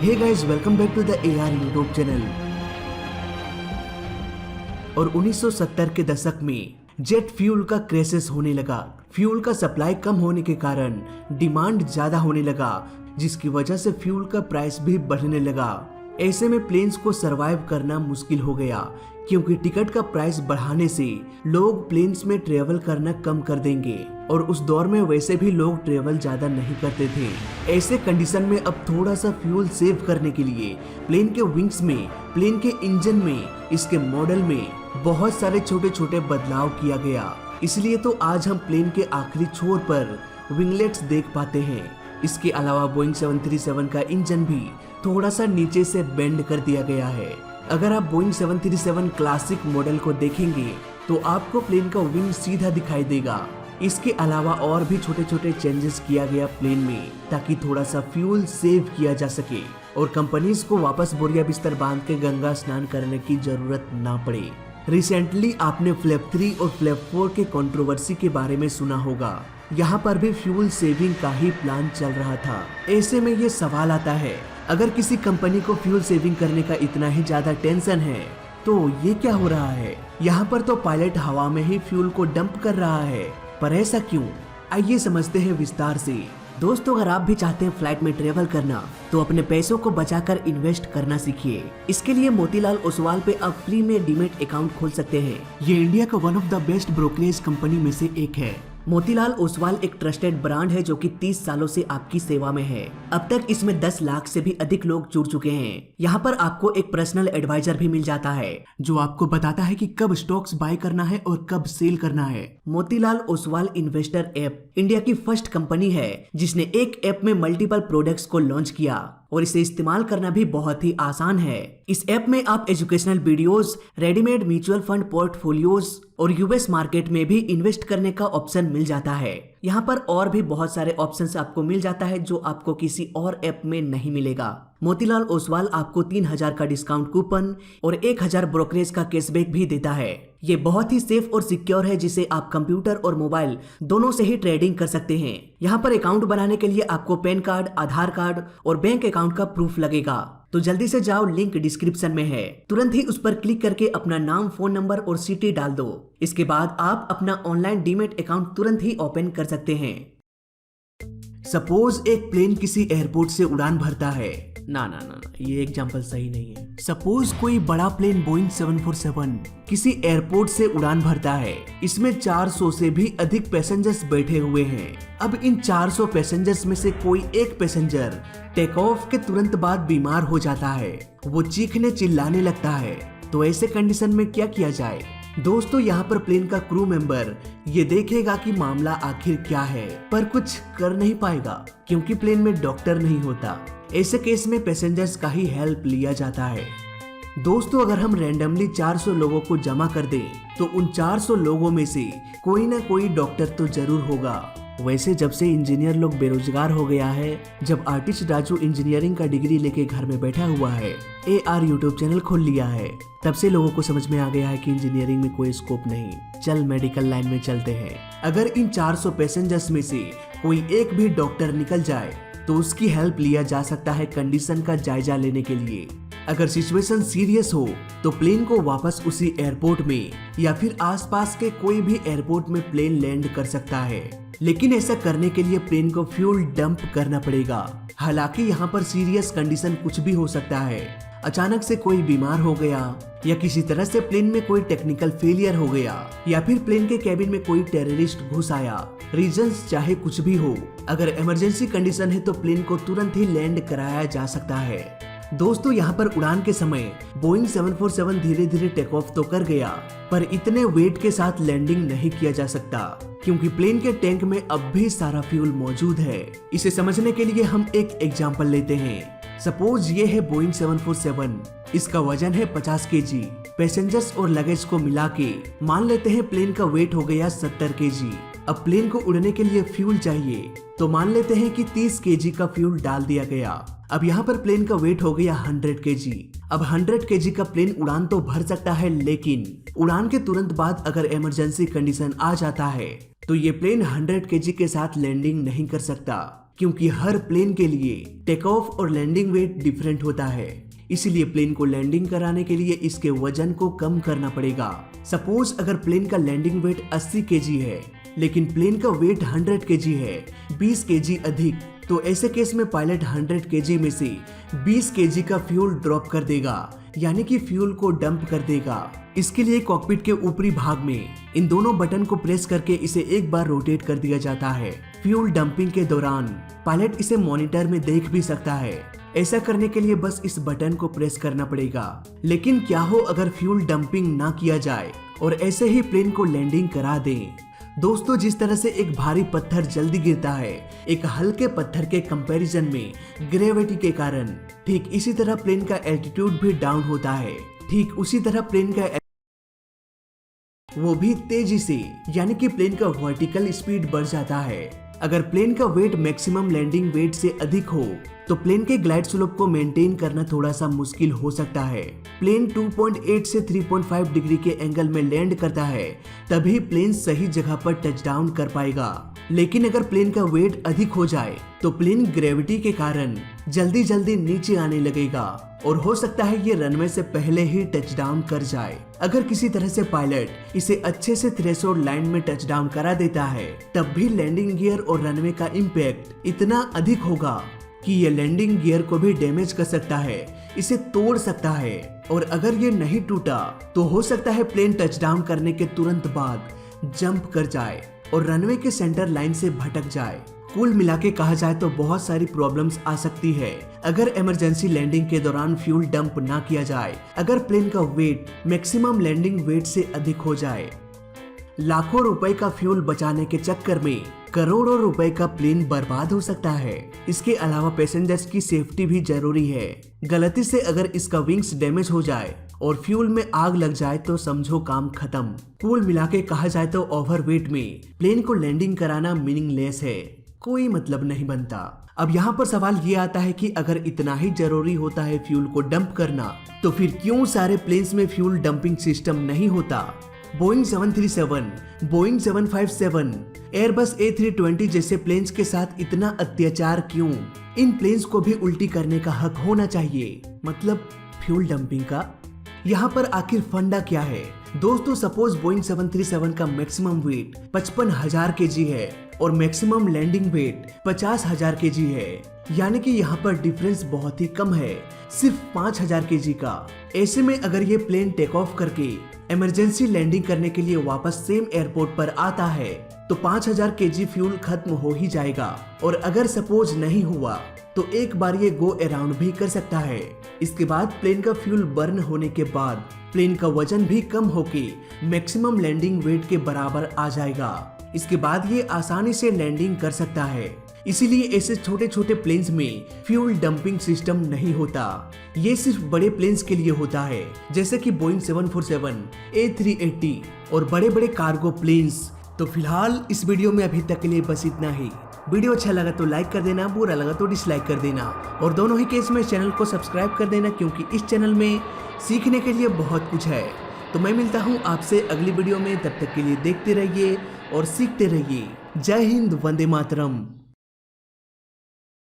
Hey guys, welcome back to the AR YouTube channel. और 1970 के दशक में जेट फ्यूल का क्राइसिस होने लगा। फ्यूल का सप्लाई कम होने के कारण डिमांड ज्यादा होने लगा, जिसकी वजह से फ्यूल का प्राइस भी बढ़ने लगा। ऐसे में प्लेन्स को सरवाइव करना मुश्किल हो गया, क्योंकि टिकट का प्राइस बढ़ाने से लोग प्लेन्स में ट्रेवल करना कम कर देंगे, और उस दौर में वैसे भी लोग ट्रेवल ज्यादा नहीं करते थे। ऐसे कंडीशन में अब थोड़ा सा फ्यूल सेव करने के लिए प्लेन के विंग्स में, प्लेन के इंजन में, इसके मॉडल में बहुत सारे छोटे छोटे बदलाव किया गया। इसलिए तो आज हम प्लेन के आखिरी छोर पर विंगलेट्स देख पाते हैं। इसके अलावा बोइंग 737 का इंजन भी थोड़ा सा नीचे से बेंड कर दिया गया है। अगर आप बोइंग 737 क्लासिक मॉडल को देखेंगे तो आपको प्लेन का विंग सीधा दिखाई देगा। इसके अलावा और भी छोटे छोटे चेंजेस किया गया प्लेन में, ताकि थोड़ा सा फ्यूल सेव किया जा सके और कंपनीज को वापस बोरिया बिस्तर बांध के गंगा स्नान करने की जरूरत ना पड़े। रिसेंटली आपने फ्लैप 3 और फ्लैप 4 के कंट्रोवर्सी के बारे में सुना होगा। यहाँ पर भी फ्यूल सेविंग का ही प्लान चल रहा था। ऐसे में ये सवाल आता है, अगर किसी कंपनी को फ्यूल सेविंग करने का इतना ही ज्यादा टेंशन है तो ये क्या हो रहा है? यहाँ पर तो पायलट हवा में ही फ्यूल को डंप कर रहा है, पर ऐसा क्यों? आइए समझते हैं विस्तार से। दोस्तों, अगर आप भी चाहते हैं फ्लाइट में ट्रेवल करना तो अपने पैसों को बचाकर इन्वेस्ट करना सीखिए। इसके लिए मोतीलाल ओसवाल पे आप फ्री में डीमेट अकाउंट खोल सकते हैं। ये इंडिया का one of the best brokerage company में से एक है। मोतीलाल ओसवाल एक ट्रस्टेड ब्रांड है जो कि 30 सालों से आपकी सेवा में है। अब तक इसमें 10 लाख से भी अधिक लोग जुड़ चुके हैं। यहाँ पर आपको एक पर्सनल एडवाइजर भी मिल जाता है जो आपको बताता है कि कब स्टॉक्स बाय करना है और कब सेल करना है। Motilal Oswal investor app India की फर्स्ट कंपनी है जिसने एक ऐप में मल्टीपल प्रोडक्ट्स को लॉन्च किया, और इसे इस्तेमाल करना भी बहुत ही आसान है। इस ऐप में आप educational videos, readymade mutual fund portfolios और यूएस मार्केट में भी इन्वेस्ट करने का ऑप्शन मिल जाता है। यहाँ पर और भी बहुत सारे ऑप्शंस आपको मिल जाता है जो आपको किसी और ऐप में नहीं मिलेगा। मोतीलाल ओसवाल आपको 3000 का डिस्काउंट कूपन और 1000 ब्रोकरेज का कैशबैक भी देता है। ये बहुत ही सेफ और सिक्योर है, जिसे आप कंप्यूटर और मोबाइल दोनों से ही ट्रेडिंग कर सकते हैं। यहाँ पर अकाउंट बनाने के लिए आपको पैन कार्ड, आधार कार्ड और बैंक अकाउंट का प्रूफ लगेगा। तो जल्दी से जाओ, लिंक डिस्क्रिप्शन में है। तुरंत ही उस पर क्लिक करके अपना नाम, फोन नंबर और सिटी डाल दो। इसके बाद आप अपना ऑनलाइन डीमेट अकाउंट तुरंत ही ओपन कर सकते हैं। सपोज एक प्लेन किसी एयरपोर्ट से उड़ान भरता है। ना, ये एग्जांपल सही नहीं है। सपोज कोई बड़ा प्लेन बोइंग 747 किसी एयरपोर्ट से उड़ान भरता है। इसमें 400 से भी अधिक पैसेंजर्स बैठे हुए हैं। अब इन 400 पैसेंजर्स में से कोई एक पैसेंजर टेक ऑफ के तुरंत बाद बीमार हो जाता है। वो चीखने चिल्लाने लगता है। तो ऐसे कंडीशन में क्या किया जाए? दोस्तों, यहाँ पर प्लेन का क्रू मेंबर ये देखेगा कि मामला आखिर क्या है, पर कुछ कर नहीं पाएगा क्योंकि प्लेन में डॉक्टर नहीं होता। ऐसे केस में पैसेंजर्स का ही हेल्प लिया जाता है। दोस्तों, अगर हम रैंडमली 400 लोगों को जमा कर दें तो उन 400 लोगों में से कोई ना कोई डॉक्टर तो जरूर होगा। वैसे जब से इंजीनियर लोग बेरोजगार हो गया है, जब आर्टिस्ट राजू इंजीनियरिंग का डिग्री लेके घर में बैठा हुआ है, AR यूट्यूब चैनल खोल लिया है, तब से लोगों को समझ में आ गया है कि इंजीनियरिंग में कोई स्कोप नहीं, चल मेडिकल लाइन में चलते हैं। अगर इन 400 पैसेंजर्स में से कोई एक भी डॉक्टर निकल जाए तो उसकी हेल्प लिया जा सकता है कंडीशन का जायजा लेने के लिए। अगर सिचुएशन सीरियस हो तो प्लेन को वापस उसी एयरपोर्ट में या फिर आसपास के कोई भी एयरपोर्ट में प्लेन लैंड कर सकता है, लेकिन ऐसा करने के लिए प्लेन को फ्यूल डंप करना पड़ेगा। हालांकि यहाँ पर सीरियस कंडीशन कुछ भी हो सकता है। अचानक से कोई बीमार हो गया, या किसी तरह से प्लेन में कोई टेक्निकल फेलियर हो गया, या फिर प्लेन के कैबिन में कोई टेररिस्ट घुस आया। रीजंस चाहे कुछ भी हो, अगर इमरजेंसी कंडीशन है तो प्लेन को तुरंत ही लैंड कराया जा सकता है। दोस्तों, यहाँ पर उड़ान के समय बोइंग 747 धीरे धीरे टेक ऑफ तो कर गया, पर इतने वेट के साथ लैंडिंग नहीं किया जा सकता क्योंकि प्लेन के टैंक में अब भी सारा फ्यूल मौजूद है। इसे समझने के लिए हम एक एग्जांपल लेते हैं। सपोज ये है बोइंग 747, इसका वजन है 50 kg। पैसेंजर्स और लगेज को मिला के मान लेते हैं प्लेन का वेट हो गया 70 kg। अब प्लेन को उड़ने के लिए फ्यूल चाहिए, तो मान लेते हैं कि 30 kg का फ्यूल डाल दिया गया। अब यहाँ पर प्लेन का वेट हो गया 100 kg। अब 100 kg का प्लेन उड़ान तो भर सकता है, लेकिन उड़ान के तुरंत बाद अगर इमरजेंसी कंडीशन आ जाता है तो ये प्लेन 100 kg के साथ लैंडिंग नहीं कर सकता। क्योंकि हर प्लेन के लिए टेक ऑफ और लैंडिंग वेट डिफरेंट होता है। इसलिए प्लेन को लैंडिंग कराने के लिए इसके वजन को कम करना पड़ेगा। सपोज अगर प्लेन का लैंडिंग वेट 80 केजी है लेकिन प्लेन का वेट 100 केजी है, 20 केजी अधिक, तो ऐसे केस में पायलट 100 केजी में से 20 केजी का फ्यूल ड्रॉप कर देगा, यानी कि फ्यूल को डंप कर देगा। इसके लिए कॉकपिट के ऊपरी भाग में इन दोनों बटन को प्रेस करके इसे एक बार रोटेट कर दिया जाता है। फ्यूल डंपिंग के दौरान पायलट इसे मॉनिटर में देख भी सकता है। ऐसा करने के लिए बस इस बटन को प्रेस करना पड़ेगा। लेकिन क्या हो अगर फ्यूल डंपिंग ना किया जाए और ऐसे ही प्लेन को लैंडिंग करा दें? दोस्तों, जिस तरह से एक भारी पत्थर जल्दी गिरता है एक हल्के पत्थर के कंपैरिजन में ग्रेविटी के कारण, ठीक इसी तरह प्लेन का एल्टीट्यूड भी डाउन होता है। ठीक उसी तरह प्लेन का वो भी तेजी से, यानी कि प्लेन का वर्टिकल स्पीड बढ़ जाता है। अगर प्लेन का वेट मैक्सिमम लैंडिंग वेट से अधिक हो तो प्लेन के ग्लाइड स्लोप को मेंटेन करना थोड़ा सा मुश्किल हो सकता है। प्लेन 2.8 से 3.5 डिग्री के एंगल में लैंड करता है, तभी प्लेन सही जगह पर टच डाउन कर पाएगा। लेकिन अगर प्लेन का वेट अधिक हो जाए तो प्लेन ग्रेविटी के कारण जल्दी जल्दी नीचे आने लगेगा और हो सकता है ये रनवे से पहले ही टच डाउन कर जाए। अगर किसी तरह से पायलट इसे अच्छे से थ्रेशोल्ड लाइन में टच डाउन करा देता है, तब भी लैंडिंग गियर और रनवे का इम्पैक्ट इतना अधिक होगा कि ये लैंडिंग गियर को भी डैमेज कर सकता है, इसे तोड़ सकता है। और अगर ये नहीं टूटा तो हो सकता है प्लेन टच डाउन करने के तुरंत बाद जंप कर जाए और रनवे के सेंटर लाइन से भटक जाए। कुल मिला के कहा जाए तो बहुत सारी प्रॉब्लम्स आ सकती है अगर इमरजेंसी लैंडिंग के दौरान फ्यूल डंप ना किया जाए, अगर प्लेन का वेट मैक्सिमम लैंडिंग वेट से अधिक हो जाए। लाखों रुपए का फ्यूल बचाने के चक्कर में करोड़ों रुपए का प्लेन बर्बाद हो सकता है। इसके अलावा पैसेंजर्स की सेफ्टी भी जरूरी है। गलती से अगर इसका विंग्स डैमेज हो जाए और फ्यूल में आग लग जाए तो समझो काम खत्म। कुल मिला के कहा जाए तो ओवरवेट में प्लेन को लैंडिंग कराना मीनिंगलेस है, कोई मतलब नहीं बनता। अब यहाँ पर सवाल ये आता है कि अगर इतना ही जरूरी होता है फ्यूल को डंप करना, तो फिर क्यों सारे प्लेन्स में फ्यूल डंपिंग सिस्टम नहीं होता? बोइंग 737, बोइंग 757, एयरबस A320 जैसे प्लेन्स के साथ इतना अत्याचार क्यों? इन प्लेन्स को भी उल्टी करने का हक होना चाहिए, मतलब फ्यूल डंपिंग का। यहाँ पर आखिर फंडा क्या है? दोस्तों, सपोज बोइंग 737 का मैक्सिमम वेट 55,000 केजी है और मैक्सिमम लैंडिंग वेट 50,000 केजी है, यानी कि यहाँ पर डिफरेंस बहुत ही कम है, सिर्फ 5,000 केजी का। ऐसे में अगर ये प्लेन टेक ऑफ करके इमरजेंसी लैंडिंग करने के लिए वापस सेम एयरपोर्ट पर आता है तो 5,000 केजी फ्यूल खत्म हो ही जाएगा। और अगर सपोज नहीं हुआ तो एक बार ये गो अराउंड भी कर सकता है। इसके बाद प्लेन का फ्यूल बर्न होने के बाद प्लेन का वजन भी कम होके मैक्सिमम लैंडिंग वेट के बराबर आ जाएगा। इसके बाद ये आसानी से लैंडिंग कर सकता है। इसीलिए ऐसे छोटे छोटे प्लेन्स में फ्यूल डंपिंग सिस्टम नहीं होता। ये सिर्फ बड़े प्लेन्स के लिए होता है, जैसे कि बोइंग 747, A380 और बड़े बड़े कार्गो प्लेन्स। तो फिलहाल इस वीडियो में अभी तक के लिए बस इतना ही। वीडियो अच्छा लगा तो लाइक कर देना, बुरा लगा तो डिसलाइक कर देना और दोनों ही केस में चैनल को सब्सक्राइब कर देना, क्योंकि इस चैनल में सीखने के लिए बहुत कुछ है। तो मैं मिलता हूँ आपसे अगली वीडियो में, तब तक के लिए देखते रहिए और सीखते रहिए। जय हिंद, वंदे मातरम।